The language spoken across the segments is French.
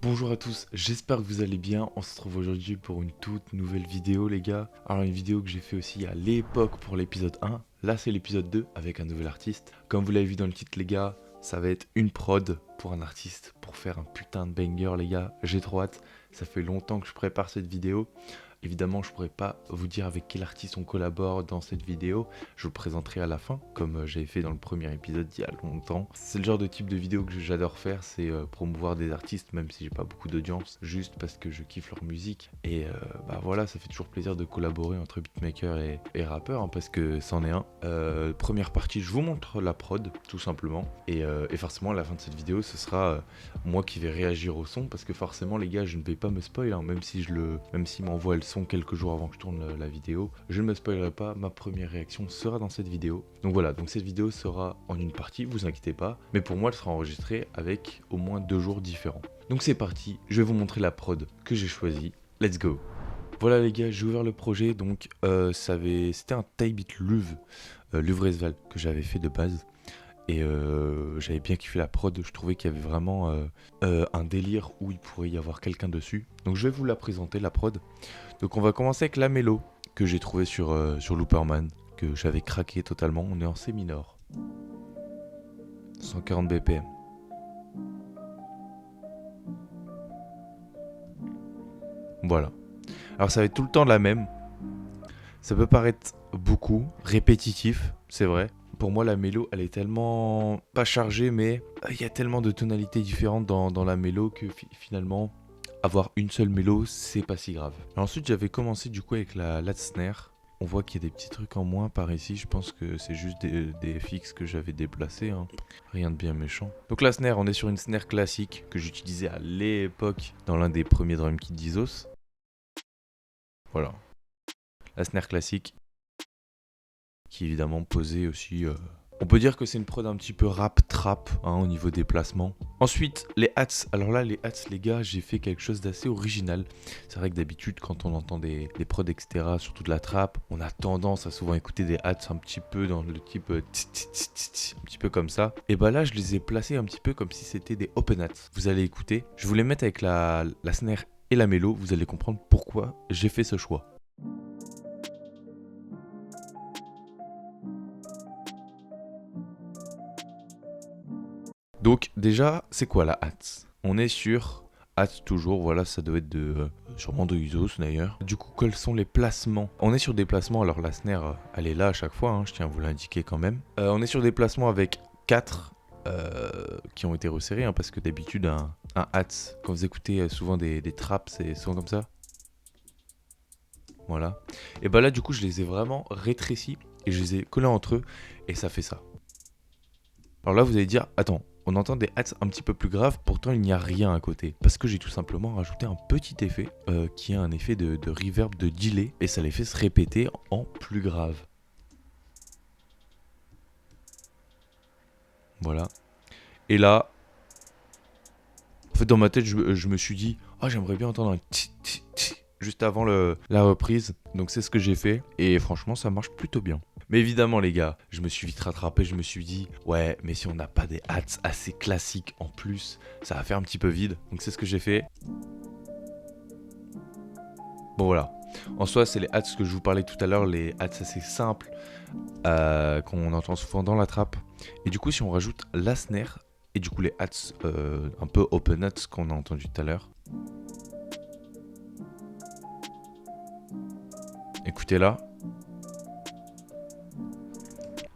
Bonjour à tous, j'espère que vous allez bien. On se retrouve aujourd'hui pour une toute nouvelle vidéo les gars. Alors une vidéo que j'ai fait aussi à l'époque pour l'épisode 1. Là c'est l'épisode 2 avec un nouvel artiste. Comme vous l'avez vu dans le titre les gars, ça va être une prod pour un artiste pour faire un putain de banger les gars. J'ai trop hâte, ça fait longtemps que je prépare cette vidéo. Évidemment, je pourrais pas vous dire avec quel artiste on collabore dans cette vidéo. Je vous le présenterai à la fin, comme j'avais fait dans le premier épisode il y a longtemps. C'est le genre de type de vidéo que j'adore faire, c'est promouvoir des artistes, même si j'ai pas beaucoup d'audience, juste parce que je kiffe leur musique. Et bah voilà, ça fait toujours plaisir de collaborer entre beatmaker et rappeur, hein, parce que c'en est un. Première partie, je vous montre la prod, tout simplement. Et forcément, à la fin de cette vidéo, ce sera moi qui vais réagir au son, parce que forcément, les gars, je ne vais pas me spoil, hein, même s'il m'envoie le son quelques jours avant que je tourne la vidéo. Je ne me spoilerai pas, ma première réaction sera dans cette vidéo. Donc voilà, donc cette vidéo sera en une partie, vous inquiétez pas, mais pour moi elle sera enregistrée avec au moins 2 jours différents. Donc c'est parti, je vais vous montrer la prod que j'ai choisie. Let's go. Voilà les gars, j'ai ouvert le projet, donc c'était un Typebeat Luvresval que j'avais fait de base. Et j'avais bien kiffé la prod, je trouvais qu'il y avait vraiment un délire où il pourrait y avoir quelqu'un dessus. Donc je vais vous la présenter, la prod. Donc on va commencer avec la mélo que j'ai trouvé sur Looperman, que j'avais craqué totalement. On est en C mineur. 140 BPM. Voilà. Alors ça va être tout le temps la même. Ça peut paraître beaucoup, répétitif, c'est vrai. Pour moi, la mélo, elle est tellement pas chargée, mais il y a tellement de tonalités différentes dans la mélo que finalement, avoir une seule mélo, c'est pas si grave. Alors ensuite, j'avais commencé du coup avec la snare. On voit qu'il y a des petits trucs en moins par ici. Je pense que c'est juste des FX que j'avais déplacés, hein. Rien de bien méchant. Donc la snare, on est sur une snare classique que j'utilisais à l'époque dans l'un des premiers drum kits d'Isos. Voilà. La snare classique qui est évidemment posée aussi. On peut dire que c'est une prod un petit peu rap-trap, hein, au niveau des placements. Ensuite, les hats. Alors là, les hats, les gars, j'ai fait quelque chose d'assez original. C'est vrai que d'habitude, quand on entend des prods, etc., surtout de la trap, on a tendance à souvent écouter des hats un petit peu dans le type un petit peu comme ça. Et bah là, je les ai placés un petit peu comme si c'était des open hats. Vous allez écouter. Je vous les mettre avec la snare et la mélo. Vous allez comprendre pourquoi j'ai fait ce choix. Donc déjà, c'est quoi la hâte? On est sur hâte toujours, voilà, ça doit être sûrement de Isos d'ailleurs. Du coup, quels sont les placements? On est sur des placements, alors la snare, elle est là à chaque fois, hein, je tiens à vous l'indiquer quand même. On est sur des placements avec 4 qui ont été resserrés, hein, parce que d'habitude, un hâte, quand vous écoutez souvent des traps, c'est souvent comme ça. Voilà. Et bah là, du coup, je les ai vraiment rétrécis et je les ai collés entre eux et ça fait ça. Alors là, vous allez dire, attends, on entend des hats un petit peu plus graves, pourtant il n'y a rien à côté. Parce que j'ai tout simplement rajouté un petit effet qui est un effet de reverb, de delay, et ça les fait se répéter en plus grave. Voilà. Et là, en fait, dans ma tête, je me suis dit, ah, j'aimerais bien entendre un tch tch tch juste avant la reprise. Donc c'est ce que j'ai fait, et franchement, ça marche plutôt bien. Mais évidemment les gars, je me suis vite rattrapé, je me suis dit ouais mais si on n'a pas des hats assez classiques en plus, ça va faire un petit peu vide. Donc c'est ce que j'ai fait. Bon voilà. En soi c'est les hats que je vous parlais tout à l'heure, les hats assez simples qu'on entend souvent dans la trappe. Et du coup si on rajoute la snare et du coup les hats un peu open hats qu'on a entendu tout à l'heure. Écoutez là.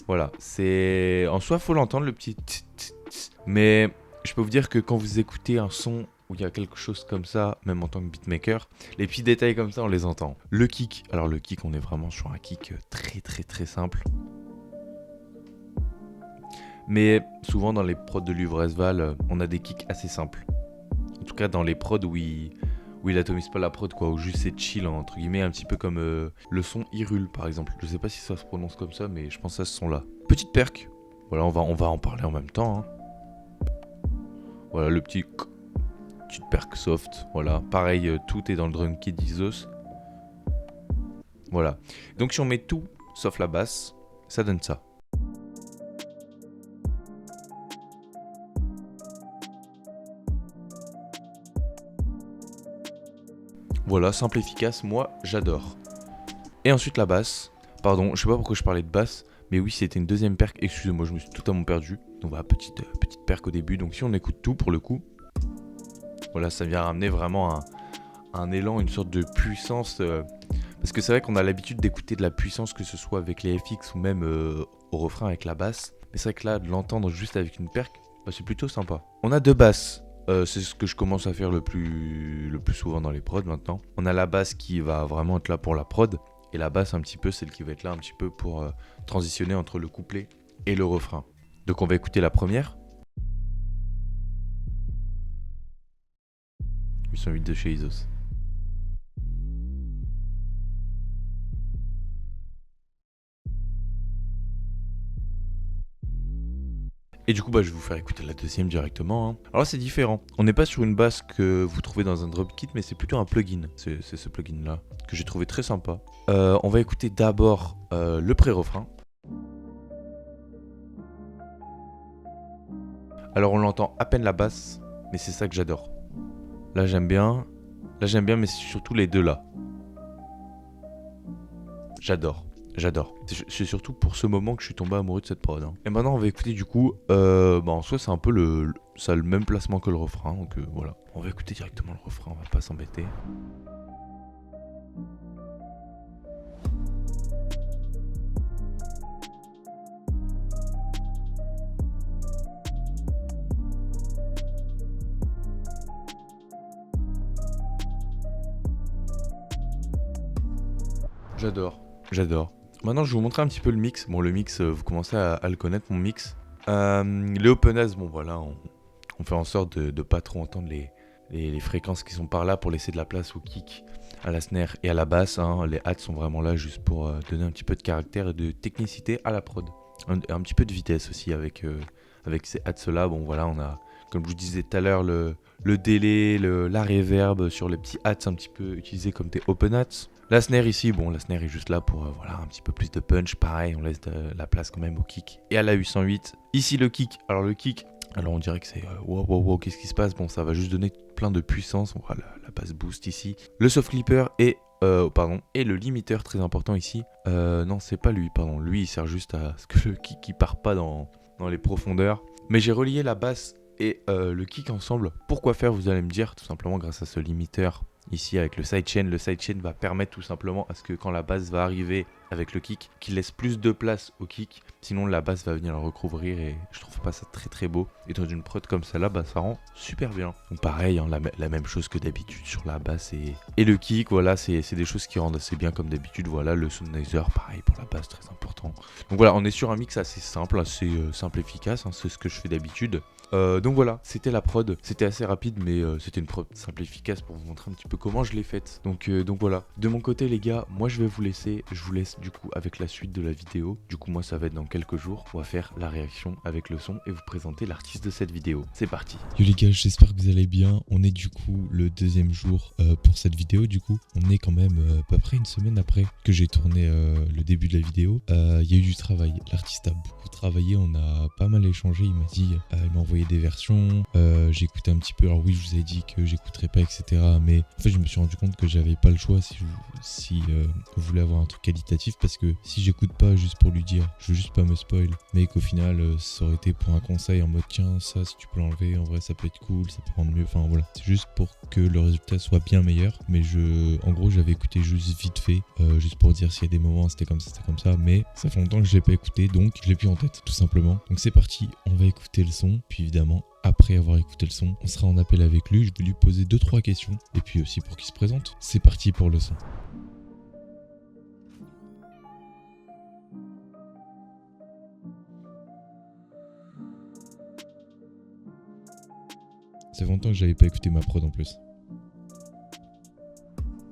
Voilà, c'est en soi faut l'entendre le petit mais je peux vous dire que quand vous écoutez un son où il y a quelque chose comme ça, même en tant que beatmaker, les petits détails comme ça on les entend. Le kick, alors le kick on est vraiment sur un kick très simple. Mais souvent dans les prods de Luvresval, on a des kicks assez simples. En tout cas dans les prods où il atomise pas la prod quoi, où juste c'est chill entre guillemets, un petit peu comme le son Hyrule par exemple. Je sais pas si ça se prononce comme ça mais je pense à ce son là. Petite perc, voilà on va en parler en même temps, hein. Voilà le petite perc soft, voilà. Pareil, tout est dans le drum kit d'Isos. Voilà. Donc si on met tout sauf la basse, ça donne ça. Voilà, simple, efficace, moi j'adore. Et ensuite la basse. Pardon, je sais pas pourquoi je parlais de basse, mais oui, c'était une deuxième perque. Excusez-moi, je me suis totalement perdu. Donc voilà, petite perque au début. Donc si on écoute tout pour le coup, voilà, ça vient ramener vraiment un élan, une sorte de puissance. Parce que c'est vrai qu'on a l'habitude d'écouter de la puissance, que ce soit avec les FX ou même au refrain avec la basse. Mais c'est vrai que là, de l'entendre juste avec une perque, bah, c'est plutôt sympa. On a deux basses. C'est ce que je commence à faire le plus souvent dans les prods maintenant. On a la basse qui va vraiment être là pour la prod. Et la basse un petit peu, celle qui va être là un petit peu pour transitionner entre le couplet et le refrain. Donc on va écouter la première. 808 de chez Isos. Et du coup, bah, je vais vous faire écouter la deuxième directement. Hein. Alors là, c'est différent. On n'est pas sur une basse que vous trouvez dans un drum kit, mais c'est plutôt un plugin. C'est ce plugin-là que j'ai trouvé très sympa. On va écouter d'abord le pré-refrain. Alors on l'entend à peine la basse, mais c'est ça que j'adore. Là j'aime bien, mais c'est surtout les deux là. J'adore. C'est surtout pour ce moment que je suis tombé amoureux de cette prod. Hein. Et maintenant on va écouter du coup, en soi c'est un peu ça a le même placement que le refrain, donc voilà. On va écouter directement le refrain, on va pas s'embêter. J'adore. Maintenant, je vais vous montrer un petit peu le mix. Bon, le mix, vous commencez à le connaître, mon mix. Les open as, bon voilà, on fait en sorte de pas trop entendre les fréquences qui sont par là pour laisser de la place au kick, à la snare et à la basse. Hein. Les hats sont vraiment là juste pour donner un petit peu de caractère et de technicité à la prod. Un petit peu de vitesse aussi avec ces hats là. Bon voilà, on a, comme je vous disais tout à l'heure, le délai, la reverb sur les petits hats un petit peu utilisés comme des open hats. La snare ici, bon la snare est juste là pour voilà, un petit peu plus de punch, pareil, on laisse de la place quand même au kick et à la 808. Ici le kick, alors on dirait que c'est wow, qu'est-ce qui se passe? Bon, ça va juste donner plein de puissance, on voit la bass boost ici. Le soft clipper et le limiteur très important ici. Non, c'est pas lui, pardon, lui il sert juste à ce que le kick il part pas dans les profondeurs. Mais j'ai relié la basse et le kick ensemble. Pourquoi faire, vous allez me dire, tout simplement grâce à ce limiteur. Ici avec le sidechain va permettre tout simplement à ce que quand la basse va arriver avec le kick, qu'il laisse plus de place au kick, sinon la basse va venir le recouvrir et je trouve pas ça très très beau. Et dans une prod comme celle-là, bah, ça rend super bien. Donc pareil, hein, la même chose que d'habitude sur la basse et le kick, voilà, c'est des choses qui rendent assez bien comme d'habitude. Voilà, le Sennheiser, pareil pour la basse, très important. Donc voilà, on est sur un mix assez simple, efficace, hein, c'est ce que je fais d'habitude. Donc voilà, c'était la prod, c'était assez rapide mais c'était une prod simple et efficace pour vous montrer un petit peu comment je l'ai faite. Donc voilà, de mon côté les gars, moi je vais vous laisser, je vous laisse du coup avec la suite de la vidéo. Du coup moi ça va être dans quelques jours, on va faire la réaction avec le son et vous présenter l'artiste de cette vidéo. C'est parti. Yo les gars, j'espère que vous allez bien. On est du coup le deuxième jour pour cette vidéo. Du coup on est quand même à peu près une semaine après que j'ai tourné le début de la vidéo. Il y a eu du travail, l'artiste a beaucoup travaillé, on a pas mal échangé. Il m'a dit, il m'a envoyé des versions, j'ai écouté un petit peu. Alors oui, je vous ai dit que j'écouterais pas, etc. Mais en fait je me suis rendu compte que j'avais pas le choix si vous voulez avoir un truc qualitatif, parce que si j'écoute pas juste pour lui dire, je veux juste pas me spoil, mais qu'au final ça aurait été pour un conseil en mode tiens, ça si tu peux l'enlever, en vrai ça peut être cool, ça peut rendre mieux, enfin voilà, c'est juste pour que le résultat soit bien meilleur. Mais en gros j'avais écouté juste vite fait, juste pour dire s'il y a des moments c'était comme ça, mais ça fait longtemps que je l'ai pas écouté, donc je l'ai plus en tête tout simplement. Donc c'est parti, on va écouter le son, puis évidemment après avoir écouté le son, on sera en appel avec lui, je vais lui poser 2-3 questions, et puis aussi pour qu'il se présente. C'est parti pour le son. Ça fait longtemps que j'avais pas écouté ma prod en plus.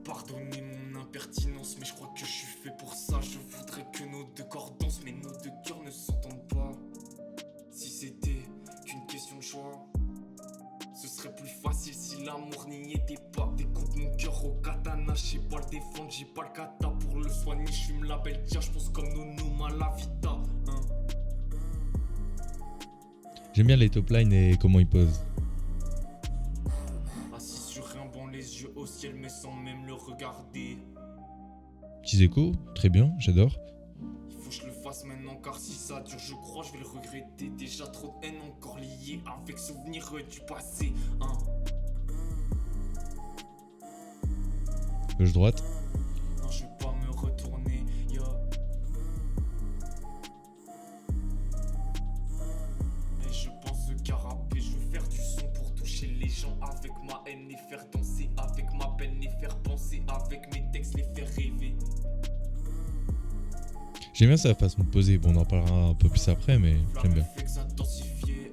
Pardonnez mon impertinence, mais je crois que je suis fait pour ça. Je voudrais que nos deux corps dansent, mais nos deux cœurs ne s'entendent pas. Si c'était qu'une question de choix, ce serait plus facile si l'amour n'y était pas. Découpe mon cœur au katana, je sais pas le défendre, j'ai pas le kata pour le soigner. Je fume la belle tia, je pense comme Nono Malavita. J'aime bien les top lines et comment ils posent. Assis sur un flambant les yeux au ciel mais sans même le regarder. Petits échos, très bien, j'adore. Il faut que je le fasse maintenant car si ça dure je crois je vais le regretter. Déjà trop de haine encore liée avec souvenirs du passé hein. Gauche-droite. Non je vais pas me retourner yo. Et je pense qu'à rapper je veux faire du son pour toucher les gens avec ma haine, les faire danser avec ma peine, les faire penser avec mes textes, les faire rêver. J'aime bien sa façon de poser. Bon, on en parlera un peu plus après, mais j'aime bien. Fait que s'intensifier,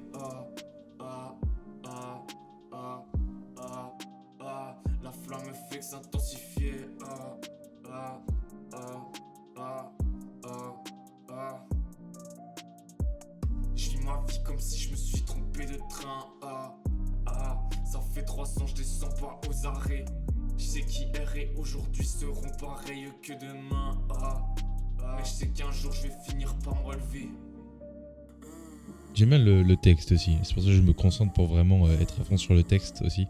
la flamme fait que s'intensifier, Je vis ma vie comme si je me suis trompé de train, ça fait 300, je descends pas aux arrêts. Je sais qui errait aujourd'hui seront pareils que demain, mais je sais qu'un jour je vais finir par me relever. J'aime bien le texte aussi. C'est pour ça que je me concentre pour vraiment être à fond sur le texte aussi.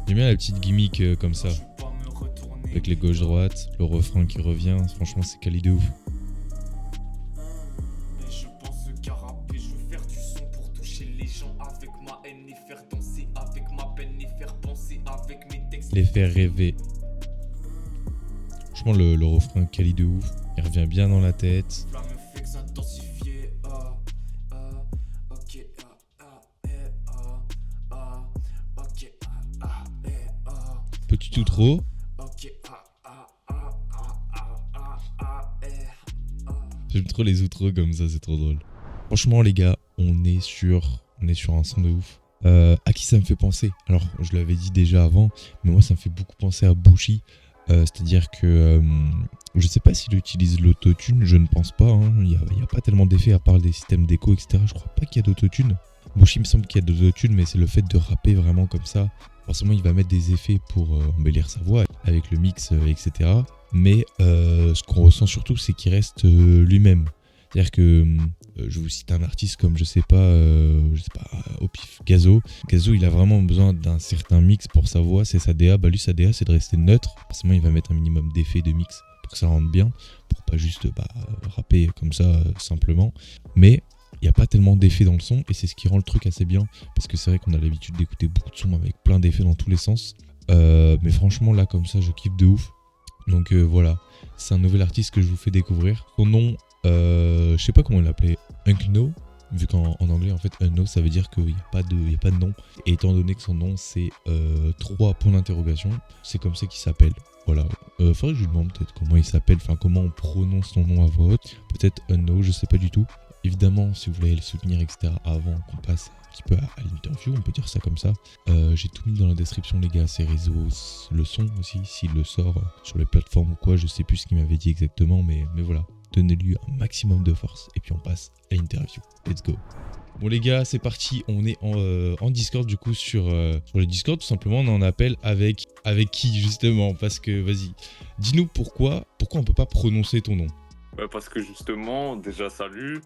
J'aime bien la petite gimmick comme ça. Avec les gauche-droite, le refrain qui revient. Franchement, c'est quali de ouf. Je pense qu'à rapper, je veux faire du son pour toucher les gens avec ma haine, les faire danser avec ma peine, les faire penser avec mes textes, Les faire rêver. Franchement, le refrain quali de ouf. Il revient bien dans la tête. Cela me fait que s'intensifier, ok, ok, Petit outro. ok, J'aime trop les outros comme ça, c'est trop drôle. Franchement, les gars, on est sur un son de ouf. À qui ça me fait penser? Alors, je l'avais dit déjà avant, mais moi, ça me fait beaucoup penser à Bushi. C'est-à-dire que je sais pas s'il utilise l'autotune, je ne pense pas. Hein. Il n'y a pas tellement d'effets à part des systèmes d'écho, etc. Je crois pas qu'il y a d'autotune. Bushi me semble qu'il y a d'autotune, mais c'est le fait de rapper vraiment comme ça. Forcément, il va mettre des effets pour embellir sa voix avec le mix, etc. Mais ce qu'on ressent surtout, c'est qu'il reste lui-même. C'est-à-dire que je vous cite un artiste comme je sais pas au pif, Gazo. Gazo, il a vraiment besoin d'un certain mix pour sa voix, c'est sa DA. Bah lui, sa DA, c'est de rester neutre. Forcément, il va mettre un minimum d'effets de mix pour que ça rentre bien, pour pas juste rapper comme ça simplement. Mais il n'y a pas tellement d'effets dans le son et c'est ce qui rend le truc assez bien. Parce que c'est vrai qu'on a l'habitude d'écouter beaucoup de sons avec plein d'effets dans tous les sens. Mais franchement, là, comme ça, je kiffe de ouf. Donc voilà, c'est un nouvel artiste que je vous fais découvrir. Son nom, je sais pas comment il l'appelait, Unknow, vu qu'en anglais en fait Unknow ça veut dire qu'il n'y a pas de nom. Et étant donné que son nom c'est 3 points d'interrogation, c'est comme ça qu'il s'appelle. Voilà, faudrait que je lui demande peut-être comment il s'appelle, enfin comment on prononce son nom à voix haute. Peut-être Unknow, je sais pas du tout. Évidemment, si vous voulez le soutenir, etc., avant qu'on passe un petit peu à l'interview, on peut dire ça comme ça. J'ai tout mis dans la description, les gars, ses réseaux, le son aussi, s'il le sort sur les plateformes ou quoi, je sais plus ce qu'il m'avait dit exactement, mais voilà. Donnez-lui un maximum de force et puis on passe à l'interview. Let's go. Bon les gars, c'est parti, on est en Discord du coup sur le Discord tout simplement, on en appelle avec qui justement, parce que vas-y, dis-nous pourquoi on peut pas prononcer ton nom. Parce que justement, déjà salut,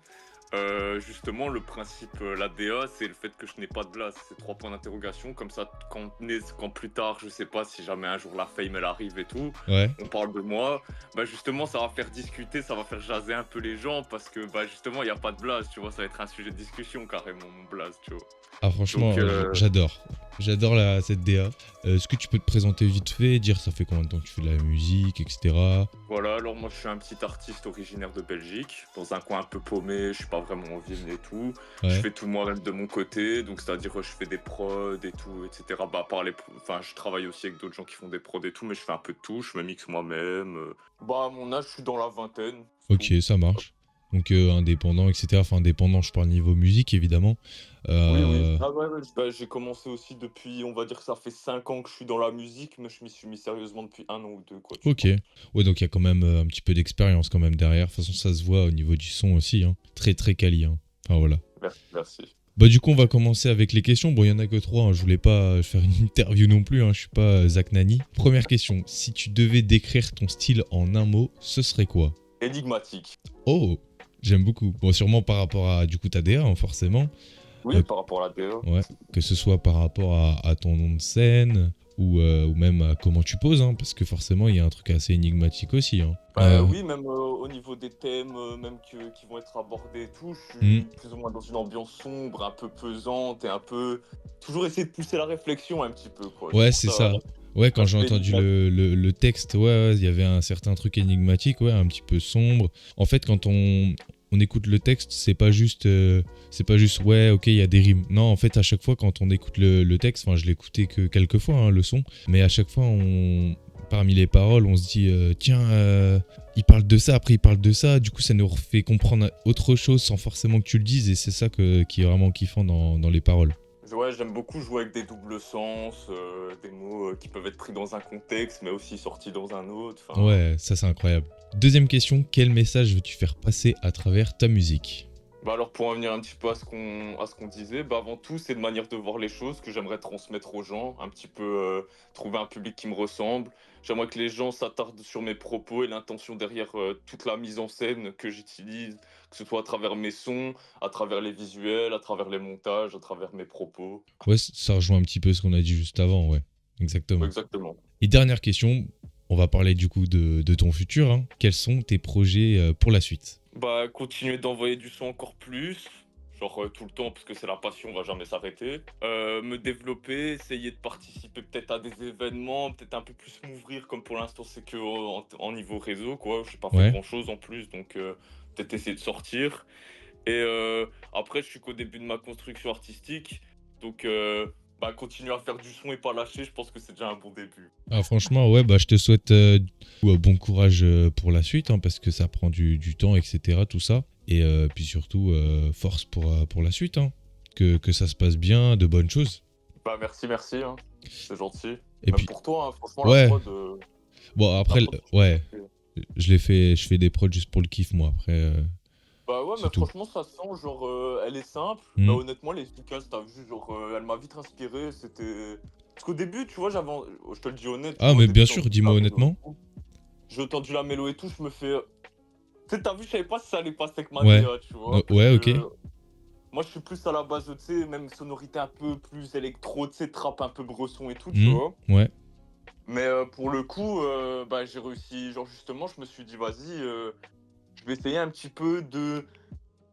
justement le principe, la DA, c'est le fait que je n'ai pas de blase, c'est 3 points d'interrogation, comme ça quand plus tard, je sais pas si jamais un jour la fame elle arrive et tout, Ouais. on parle de moi, justement ça va faire discuter, ça va faire jaser un peu les gens, parce que justement il n'y a pas de blase, tu vois, ça va être un sujet de discussion carrément mon blase, tu vois. Ah franchement, Donc, j'adore cette DA. Est-ce que tu peux te présenter vite fait, dire ça fait combien de temps que tu fais de la musique, etc. Voilà, alors moi je suis un petit artiste originaire de Belgique, dans un coin un peu paumé, je suis pas vraiment en ville et tout. Ouais. Je fais tout moi-même de mon côté, donc c'est-à-dire je fais des prods et tout, etc. Je travaille aussi avec d'autres gens qui font des prods et tout, mais je fais un peu de tout, je me mixe moi-même. À mon âge, je suis dans la vingtaine. Ok, ça marche. Donc indépendant, etc. Enfin indépendant, je parle niveau musique évidemment. Oui. Ah ouais, j'ai commencé aussi depuis, on va dire que ça fait 5 ans que je suis dans la musique, mais je m'y suis mis sérieusement depuis 1 an ou 2, quoi. Ok. Ouais, donc il y a quand même un petit peu d'expérience quand même derrière. De toute façon, ça se voit au niveau du son aussi. Hein. Très très quali. Hein. Enfin voilà. Merci. Bah du coup on va commencer avec les questions. Bon il y en a que 3, hein. Je voulais pas faire une interview non plus, hein. Je suis pas Zach Nani. Première question, si tu devais décrire ton style en un mot, ce serait quoi? Énigmatique. Oh, j'aime beaucoup. Bon sûrement par rapport à du coup ta DA, hein, forcément. Oui, par rapport à la DA. Ouais, que ce soit par rapport à ton nom de scène ou même à comment tu poses, hein, parce que forcément il y a un truc assez énigmatique aussi. Hein. Oui, même au niveau des thèmes même qui vont être abordés et tout, je suis plus ou moins dans une ambiance sombre, un peu pesante et un peu... Toujours essayer de pousser la réflexion un petit peu, quoi. Ouais, Pour c'est ça. Ouais, quand j'ai entendu le texte, ouais, il y avait un certain truc énigmatique, ouais, un petit peu sombre. En fait, quand on écoute le texte, c'est pas juste ouais, ok, il y a des rimes. Non, en fait, à chaque fois, quand on écoute le texte, enfin, je l'écoutais que quelques fois, hein, le son, mais à chaque fois, parmi les paroles, on se dit, tiens, il parle de ça, après il parle de ça, du coup, ça nous refait comprendre autre chose sans forcément que tu le dises, et c'est ça qui est vraiment kiffant dans les paroles. Ouais, j'aime beaucoup jouer avec des doubles sens, des mots qui peuvent être pris dans un contexte, mais aussi sortis dans un autre. Ouais, ça c'est incroyable. Deuxième question, quel message veux-tu faire passer à travers ta musique? Bah alors pour en venir un petit peu à ce qu'on disait, bah avant tout c'est une manière de voir les choses que j'aimerais transmettre aux gens, un petit peu trouver un public qui me ressemble. J'aimerais que les gens s'attardent sur mes propos et l'intention derrière toute la mise en scène que j'utilise, que ce soit à travers mes sons, à travers les visuels, à travers les montages, à travers mes propos. Ouais, ça rejoint un petit peu ce qu'on a dit juste avant, ouais. Exactement. Exactement. Et dernière question, on va parler du coup de ton futur. Hein. Quels sont tes projets pour la suite? Bah continuer d'envoyer du son encore plus, genre tout le temps parce que c'est la passion, on va jamais s'arrêter. Me développer, essayer de participer peut-être à des événements, peut-être un peu plus m'ouvrir comme pour l'instant c'est que en niveau réseau quoi, je sais pas fait Ouais. grand chose en plus donc peut-être essayer de sortir. Et après je suis qu'au début de ma construction artistique donc bah continuer à faire du son et pas lâcher, je pense que c'est déjà un bon début. Ah, franchement, ouais, bah, je te souhaite bon courage pour la suite, hein, parce que ça prend du temps, etc. Tout ça. Et puis surtout, force pour la suite. Hein. Que ça se passe bien, de bonnes choses. Bah merci, hein. C'est gentil. Et Même puis, pour toi, hein, franchement ouais. la prod... Bon, après, ouais, je fais des prods juste pour le kiff, moi. Après, Bah ouais, mais tout. franchement, ça sent, genre, elle est simple, mais honnêtement, elle est efficace, t'as vu, genre, elle m'a vite inspiré, c'était... Parce qu'au début, tu vois, je te le dis honnête, Ah, mais bien sûr, dis-moi honnêtement. J'ai entendu la mélo et tout, je me fais... Tu sais, t'as vu, je savais pas si ça allait passer avec ma Ouais. DA, tu vois. Ouais, ok. Moi, je suis plus à la base, tu sais, même sonorité un peu plus électro, tu sais, trap un peu bresson et tout, tu vois. Ouais. Mais pour le coup, bah, j'ai réussi, genre, justement, je me suis dit, vas-y, je vais essayer un petit peu de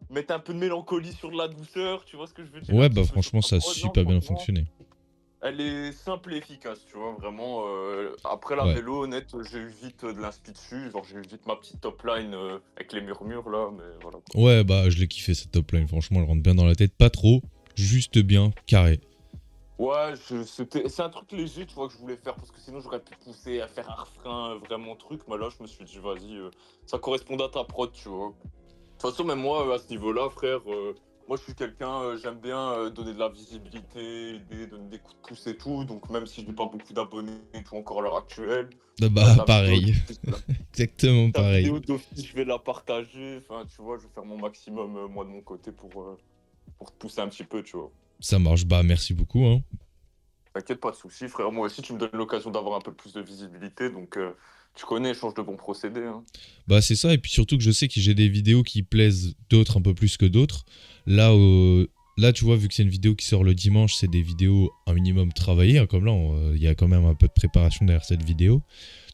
mettre un peu de mélancolie sur de la douceur, tu vois ce que je veux dire? Ouais, bah franchement, ça a super bien franchement, fonctionné. elle est simple et efficace, tu vois, vraiment. Après la Ouais. mélo, honnête, j'ai eu vite de l'inspi dessus, genre j'ai eu vite ma petite top line avec les murmures là, mais voilà. Ouais, bah je l'ai kiffé cette top line, franchement, elle rentre bien dans la tête, pas trop, juste bien, carré. Ouais, c'est un truc léger, tu vois, que je voulais faire, parce que sinon j'aurais pu pousser à faire un refrain vraiment truc, mais là je me suis dit, vas-y, ça correspond à ta prod, tu vois. De toute façon, même moi, à ce niveau-là, frère, moi je suis quelqu'un, j'aime bien donner de la visibilité, donner des coups de pouce et tout, donc même si j'ai pas beaucoup d'abonnés et tout encore à l'heure actuelle. Bah pareil, exactement Ta pareil. vidéo d'office, je vais la partager, enfin tu vois, je vais faire mon maximum moi de mon côté pour te pousser un petit peu, tu vois. Ça marche, bah merci beaucoup. Hein. T'inquiète, pas de soucis, frère, moi aussi tu me donnes l'occasion d'avoir un peu plus de visibilité, donc tu connais, échange de bons procédés. Hein. Bah c'est ça, et puis surtout que je sais que j'ai des vidéos qui plaisent d'autres un peu plus que d'autres. Là, tu vois, vu que c'est une vidéo qui sort le dimanche, c'est des vidéos un minimum travaillées, hein, comme là, il y a quand même un peu de préparation derrière cette vidéo.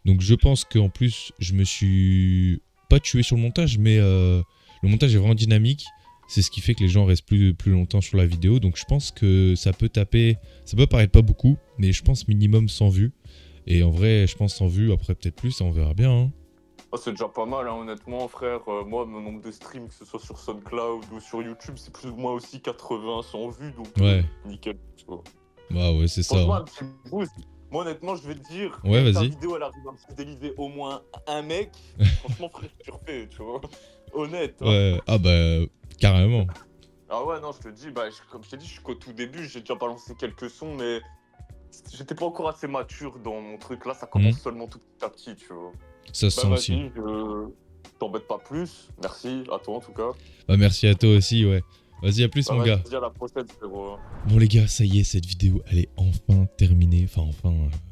Donc je pense qu'en plus, je me suis pas tué sur le montage, mais le montage est vraiment dynamique. C'est ce qui fait que les gens restent plus longtemps sur la vidéo. Donc je pense que ça peut paraître pas beaucoup, mais je pense minimum 100 vues. Et en vrai, je pense 100 vues, après peut-être plus, on verra bien. Hein. Oh, c'est déjà pas mal, hein, honnêtement, frère. Moi, mon nombre de streams, que ce soit sur SoundCloud ou sur YouTube, c'est plus ou moins aussi 80, 100 vues, donc Ouais. Nickel. Tu vois. Bah ouais, c'est ça. Franchement, Hein. un petit boost. Moi, honnêtement, je vais te dire, Ouais, ta vas-y. vidéo, elle arrive à me fidéliser au moins un mec. Franchement, frère, tu refais, tu vois. Honnête. Hein. Ouais, ah bah, carrément. Ah ouais, non, je te dis, bah, comme je t'ai dit, je suis qu'au tout début, j'ai déjà balancé quelques sons, mais j'étais pas encore assez mature dans mon truc. Là, ça commence seulement tout petit à petit, tu vois. Ça se sent aussi. Je t'embête pas plus. Merci à toi, en tout cas. Bah merci à toi aussi, ouais. Vas-y, à plus, mon gars. Vas-y, à la prochaine, frérot. Bon, les gars, ça y est, cette vidéo, elle est enfin terminée.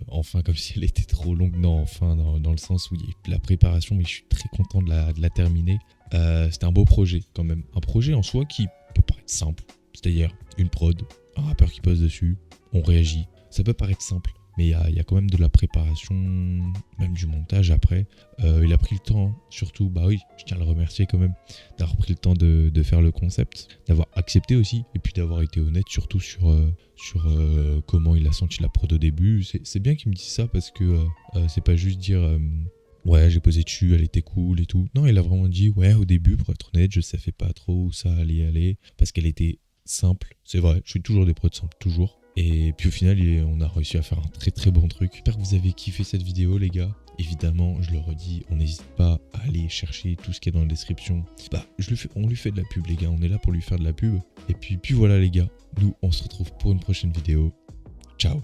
Enfin, comme si elle était trop longue. Non, enfin, dans le sens où il y a eu de la préparation, mais je suis très content de la terminer. C'était un beau projet, quand même. Un projet en soi qui peut paraître simple. C'est-à-dire une prod, un rappeur qui pose dessus, on réagit. Ça peut paraître simple, mais il y a quand même de la préparation, même du montage après. Il a pris le temps, surtout, bah oui, je tiens à le remercier quand même, d'avoir pris le temps de faire le concept, d'avoir accepté aussi, et puis d'avoir été honnête surtout sur comment il a senti la prod au début. C'est bien qu'il me dise ça parce que c'est pas juste dire ouais, j'ai posé dessus, elle était cool et tout. Non, il a vraiment dit ouais, au début, pour être honnête, je savais pas trop où ça allait aller parce qu'elle était simple. C'est vrai, je suis toujours des prods simples, toujours. Et puis au final, on a réussi à faire un très très bon truc. J'espère que vous avez kiffé cette vidéo, les gars. Évidemment, je le redis, on n'hésite pas à aller chercher tout ce qu'il y a dans la description. Bah, on lui fait de la pub, les gars. On est là pour lui faire de la pub. Et puis voilà, les gars. Nous, on se retrouve pour une prochaine vidéo. Ciao.